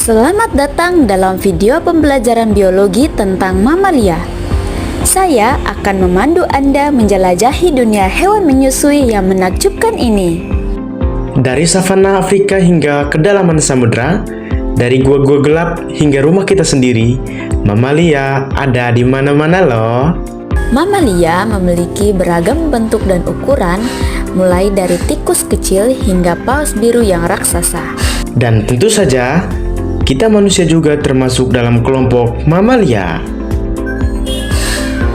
Selamat datang dalam video pembelajaran biologi tentang mamalia. Saya akan memandu Anda menjelajahi dunia hewan menyusui yang menakjubkan ini. Dari savana Afrika hingga kedalaman samudra, dari gua-gua gelap hingga rumah kita sendiri, mamalia ada di mana-mana loh. Mamalia memiliki beragam bentuk dan ukuran, mulai dari tikus kecil hingga paus biru yang raksasa. Dan tentu saja, kita manusia juga termasuk dalam kelompok mamalia.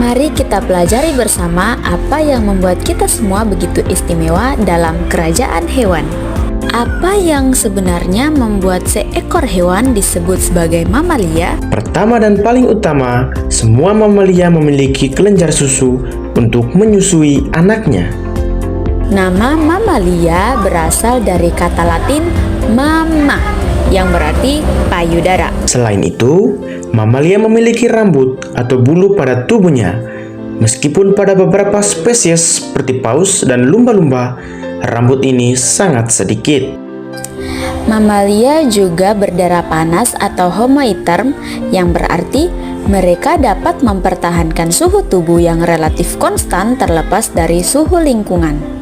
Mari kita pelajari bersama apa yang membuat kita semua begitu istimewa dalam kerajaan hewan. Apa yang sebenarnya membuat seekor hewan disebut sebagai mamalia? Pertama dan paling utama, semua mamalia memiliki kelenjar susu untuk menyusui anaknya. Nama mamalia berasal dari kata Latin mama, yang berarti payudara. Selain itu, mamalia memiliki rambut atau bulu pada tubuhnya. Meskipun pada beberapa spesies seperti paus dan lumba-lumba, rambut ini sangat sedikit. Mamalia juga berdarah panas atau homoiterm, yang berarti mereka dapat mempertahankan suhu tubuh yang relatif konstan terlepas dari suhu lingkungan.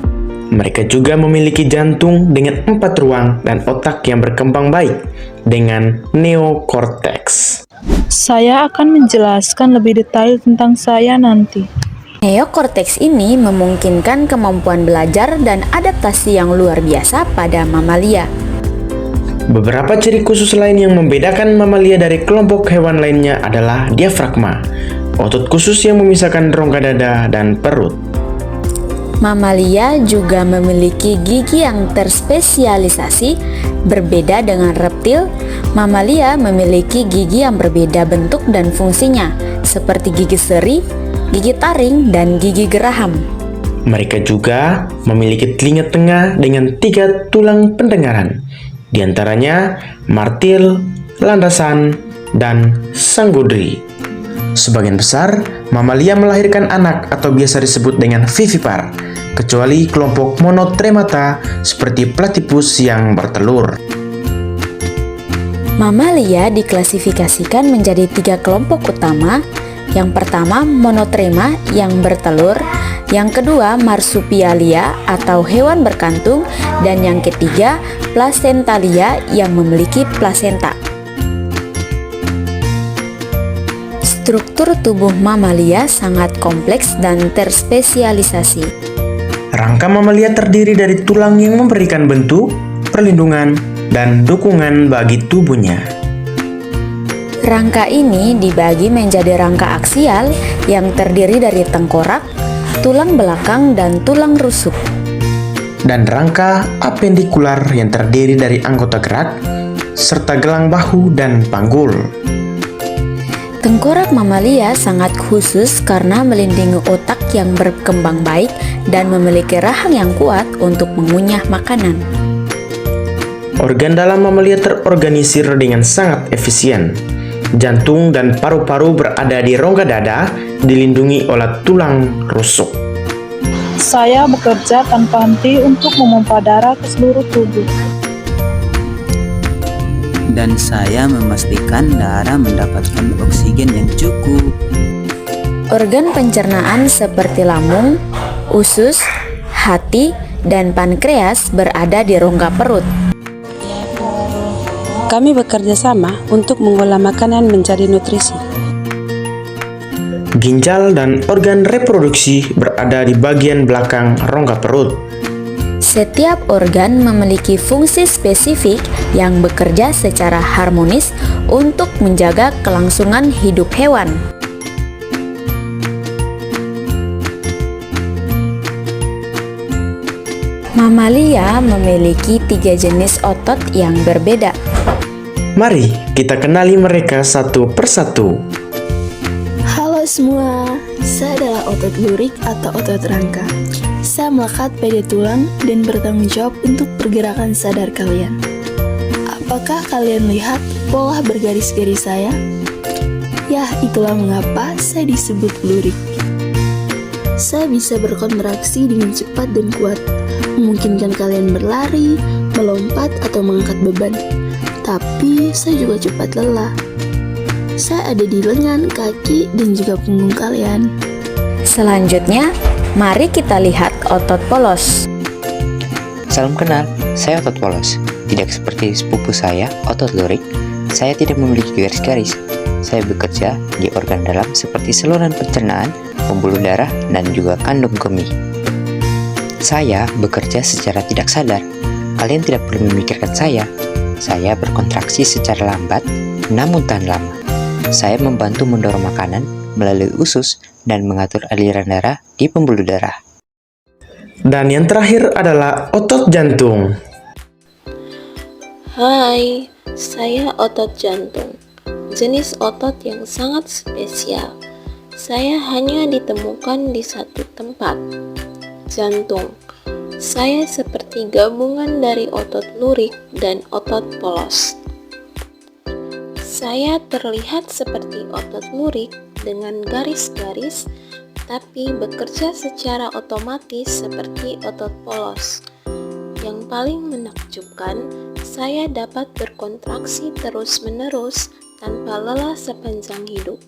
Mereka juga memiliki jantung dengan 4 ruang dan otak yang berkembang baik dengan neokorteks. Saya akan menjelaskan lebih detail tentang saya nanti. Neokorteks ini memungkinkan kemampuan belajar dan adaptasi yang luar biasa pada mamalia. Beberapa ciri khusus lain yang membedakan mamalia dari kelompok hewan lainnya adalah diafragma, otot khusus yang memisahkan rongga dada dan perut. Mamalia juga memiliki gigi yang terspesialisasi. Berbeda dengan reptil, mamalia memiliki gigi yang berbeda bentuk dan fungsinya, seperti gigi seri, gigi taring, dan gigi geraham. Mereka juga memiliki telinga tengah dengan 3 tulang pendengaran, di antaranya martil, landasan, dan sanggudri. Sebagian besar, mamalia melahirkan anak atau biasa disebut dengan vivipar, kecuali kelompok monotremata seperti platypus yang bertelur. Mamalia diklasifikasikan menjadi 3 kelompok utama. Yang pertama, monotrema yang bertelur, yang kedua, marsupialia atau hewan berkantung, dan yang ketiga, placentalia yang memiliki plasenta. Struktur tubuh mamalia sangat kompleks dan terspesialisasi. Rangka mamalia terdiri dari tulang yang memberikan bentuk, perlindungan, dan dukungan bagi tubuhnya. Rangka ini dibagi menjadi rangka aksial yang terdiri dari tengkorak, tulang belakang, dan tulang rusuk. Dan rangka apendikular yang terdiri dari anggota gerak, serta gelang bahu dan panggul. Tengkorak mamalia sangat khusus karena melindungi otak yang berkembang baik dan memiliki rahang yang kuat untuk mengunyah makanan. Organ dalam mamalia terorganisir dengan sangat efisien. Jantung dan paru-paru berada di rongga dada, dilindungi oleh tulang rusuk. Saya bekerja tanpa henti untuk memompa darah ke seluruh tubuh. Dan saya memastikan darah mendapatkan oksigen yang cukup. Organ pencernaan seperti lambung, usus, hati, dan pankreas berada di rongga perut. Kami bekerja sama untuk mengolah makanan menjadi nutrisi. Ginjal dan organ reproduksi berada di bagian belakang rongga perut. Setiap organ memiliki fungsi spesifik yang bekerja secara harmonis untuk menjaga kelangsungan hidup hewan. Mamalia memiliki 3 jenis otot yang berbeda. Mari kita kenali mereka satu persatu. Halo semua, saya adalah otot lurik atau otot rangka. Saya melekat pada tulang dan bertanggung jawab untuk pergerakan sadar kalian. Apakah kalian lihat pola bergaris-garis saya? Ya, itulah mengapa saya disebut lurik. Saya bisa berkontraksi dengan cepat dan kuat, memungkinkan kalian berlari, melompat, atau mengangkat beban. Tapi saya juga cepat lelah. Saya ada di lengan, kaki, dan juga punggung kalian. Selanjutnya, mari kita lihat otot polos. Salam kenal, saya otot polos. Tidak seperti sepupu saya, otot lurik, saya tidak memiliki garis-garis. Saya bekerja di organ dalam seperti saluran pencernaan, pembuluh darah, dan juga kandung kemih. Saya bekerja secara tidak sadar. Kalian tidak perlu memikirkan saya. Saya berkontraksi secara lambat, namun tahan lama. Saya membantu mendorong makanan melalui usus dan mengatur aliran darah di pembuluh darah. Dan yang terakhir adalah otot jantung. Hai, saya otot jantung. Jenis otot yang sangat spesial. Saya hanya ditemukan di satu tempat, jantung. Saya seperti gabungan dari otot lurik dan otot polos. Saya terlihat seperti otot lurik dengan garis-garis, tapi bekerja secara otomatis seperti otot polos. Yang paling menakjubkan, saya dapat berkontraksi terus-menerus tanpa lelah sepanjang hidup.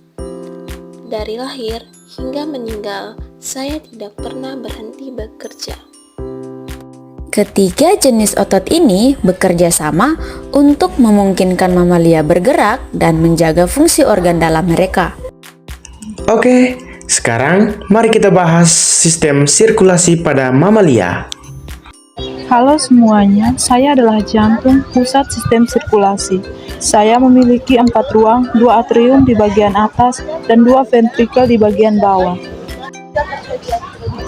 Dari lahir hingga meninggal, saya tidak pernah berhenti bekerja. Ketiga jenis otot ini bekerja sama untuk memungkinkan mamalia bergerak dan menjaga fungsi organ dalam mereka. Oke, sekarang mari kita bahas sistem sirkulasi pada mamalia. Halo semuanya, saya adalah jantung pusat sistem sirkulasi. Saya memiliki 4 ruang, 2 atrium di bagian atas, dan 2 ventrikel di bagian bawah.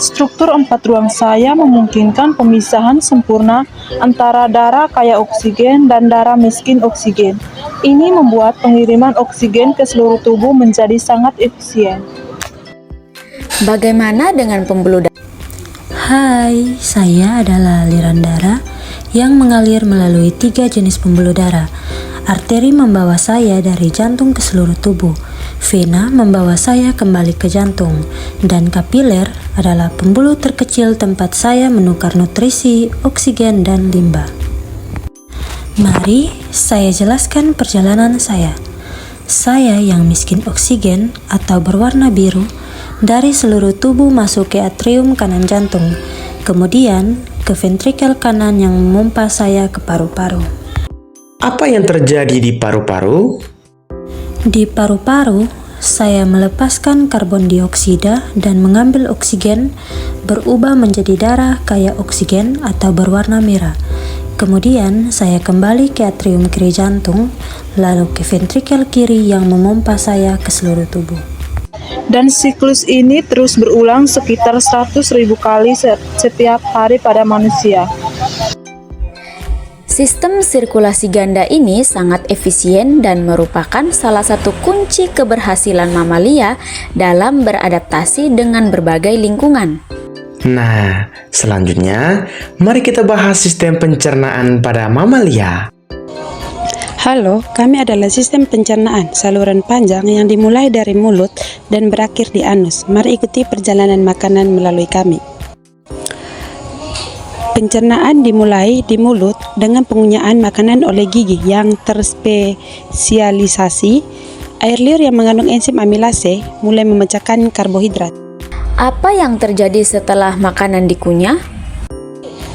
Struktur 4 ruang saya memungkinkan pemisahan sempurna antara darah kaya oksigen dan darah miskin oksigen. Ini membuat pengiriman oksigen ke seluruh tubuh menjadi sangat efisien. Bagaimana dengan pembuluh darah? Hai, saya adalah aliran darah yang mengalir melalui 3 jenis pembuluh darah. Arteri membawa saya dari jantung ke seluruh tubuh. Vena membawa saya kembali ke jantung. Dan kapiler adalah pembuluh terkecil tempat saya menukar nutrisi, oksigen, dan limbah. Mari saya jelaskan perjalanan saya. Saya yang miskin oksigen atau berwarna biru dari seluruh tubuh masuk ke atrium kanan jantung, kemudian ke ventrikel kanan yang memompa saya ke paru-paru. Apa yang terjadi di paru-paru? Di paru-paru, saya melepaskan karbon dioksida dan mengambil oksigen, berubah menjadi darah kaya oksigen atau berwarna merah. Kemudian saya kembali ke atrium kiri jantung, lalu ke ventrikel kiri yang memompa saya ke seluruh tubuh. Dan siklus ini terus berulang sekitar 100.000 kali setiap hari pada manusia. Sistem sirkulasi ganda ini sangat efisien dan merupakan salah satu kunci keberhasilan mamalia dalam beradaptasi dengan berbagai lingkungan. Nah, selanjutnya mari kita bahas sistem pencernaan pada mamalia. Halo, kami adalah sistem pencernaan, saluran panjang yang dimulai dari mulut dan berakhir di anus. Mari ikuti perjalanan makanan melalui kami. Pencernaan dimulai di mulut dengan pengunyaan makanan oleh gigi yang terspesialisasi. Air liur yang mengandung enzim amilase mulai memecahkan karbohidrat. Apa yang terjadi setelah makanan dikunyah?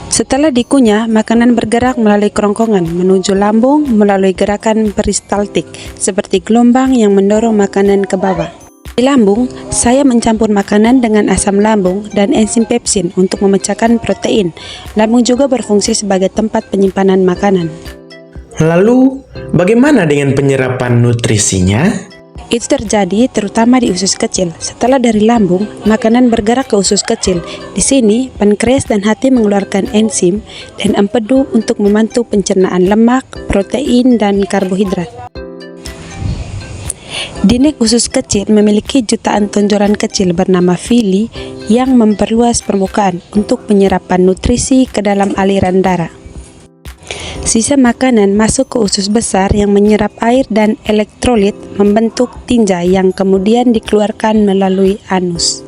Setelah dikunyah, makanan bergerak melalui kerongkongan menuju lambung melalui gerakan peristaltik, seperti gelombang yang mendorong makanan ke bawah. Di lambung, saya mencampur makanan dengan asam lambung dan enzim pepsin untuk memecahkan protein. Lambung juga berfungsi sebagai tempat penyimpanan makanan. Lalu, bagaimana dengan penyerapan nutrisinya? Itu terjadi terutama di usus kecil. Setelah dari lambung, makanan bergerak ke usus kecil. Di sini, pankreas dan hati mengeluarkan enzim dan empedu untuk membantu pencernaan lemak, protein, dan karbohidrat. Dinek usus kecil memiliki jutaan tonjolan kecil bernama villi yang memperluas permukaan untuk penyerapan nutrisi ke dalam aliran darah. Sisa makanan masuk ke usus besar yang menyerap air dan elektrolit membentuk tinja yang kemudian dikeluarkan melalui anus.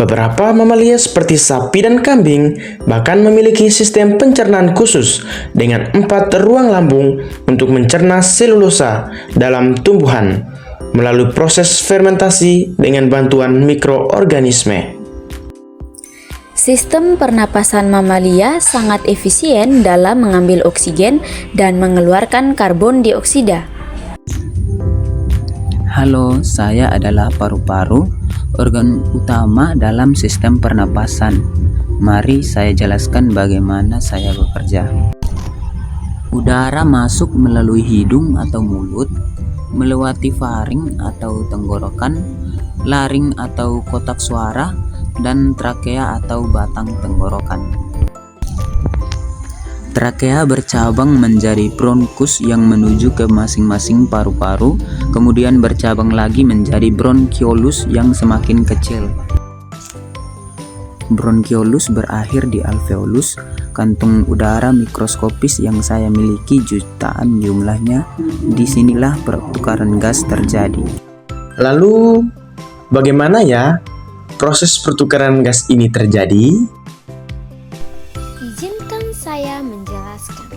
Beberapa mamalia seperti sapi dan kambing bahkan memiliki sistem pencernaan khusus dengan 4 ruang lambung untuk mencerna selulosa dalam tumbuhan melalui proses fermentasi dengan bantuan mikroorganisme. Sistem pernapasan mamalia sangat efisien dalam mengambil oksigen dan mengeluarkan karbon dioksida. Halo, saya adalah paru-paru, organ utama dalam sistem pernapasan. Mari saya jelaskan bagaimana saya bekerja. Udara masuk melalui hidung atau mulut, melewati faring atau tenggorokan, laring atau kotak suara, dan trakea atau batang tenggorokan. Trakea bercabang menjadi bronkus yang menuju ke masing-masing paru-paru, kemudian bercabang lagi menjadi bronkiolus yang semakin kecil. Bronkiolus berakhir di alveolus, kantung udara mikroskopis yang saya miliki jutaan jumlahnya. Disinilah pertukaran gas terjadi. Lalu, bagaimana ya proses pertukaran gas ini terjadi? Izinkan saya menjelaskan.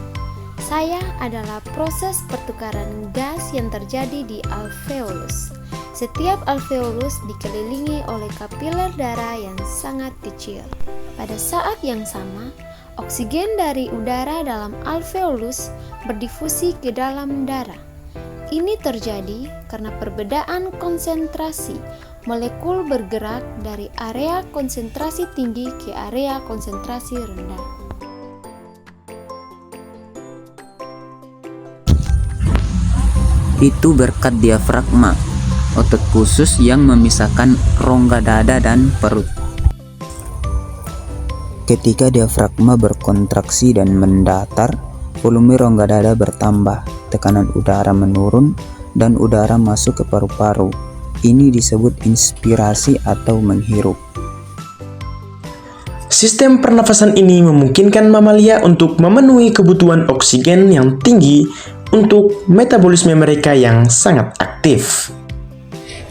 Saya adalah proses pertukaran gas yang terjadi di alveolus. Setiap alveolus dikelilingi oleh kapiler darah yang sangat kecil. Pada saat yang sama, oksigen dari udara dalam alveolus berdifusi ke dalam darah. Ini terjadi karena perbedaan konsentrasi molekul bergerak dari area konsentrasi tinggi ke area konsentrasi rendah. Itu berkat diafragma, otot khusus yang memisahkan rongga dada dan perut. Ketika diafragma berkontraksi dan mendatar, volume rongga dada bertambah, tekanan udara menurun, dan udara masuk ke paru-paru. Ini disebut inspirasi atau menghirup. Sistem pernafasan ini memungkinkan mamalia untuk memenuhi kebutuhan oksigen yang tinggi untuk metabolisme mereka yang sangat aktif.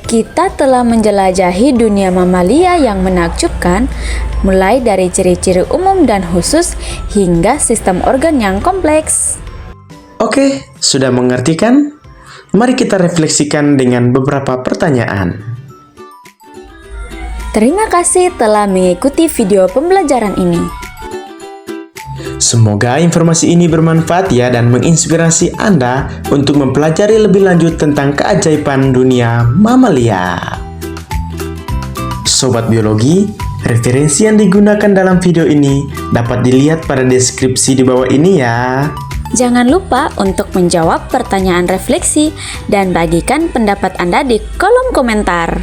Kita telah menjelajahi dunia mamalia yang menakjubkan, mulai dari ciri-ciri umum dan khusus hingga sistem organ yang kompleks. Oke, sudah mengerti kan? Mari kita refleksikan dengan beberapa pertanyaan. Terima kasih telah mengikuti video pembelajaran ini. Semoga informasi ini bermanfaat ya dan menginspirasi Anda untuk mempelajari lebih lanjut tentang keajaiban dunia mamalia. Sobat biologi, referensi yang digunakan dalam video ini dapat dilihat pada deskripsi di bawah ini ya. Jangan lupa untuk menjawab pertanyaan refleksi dan bagikan pendapat Anda di kolom komentar.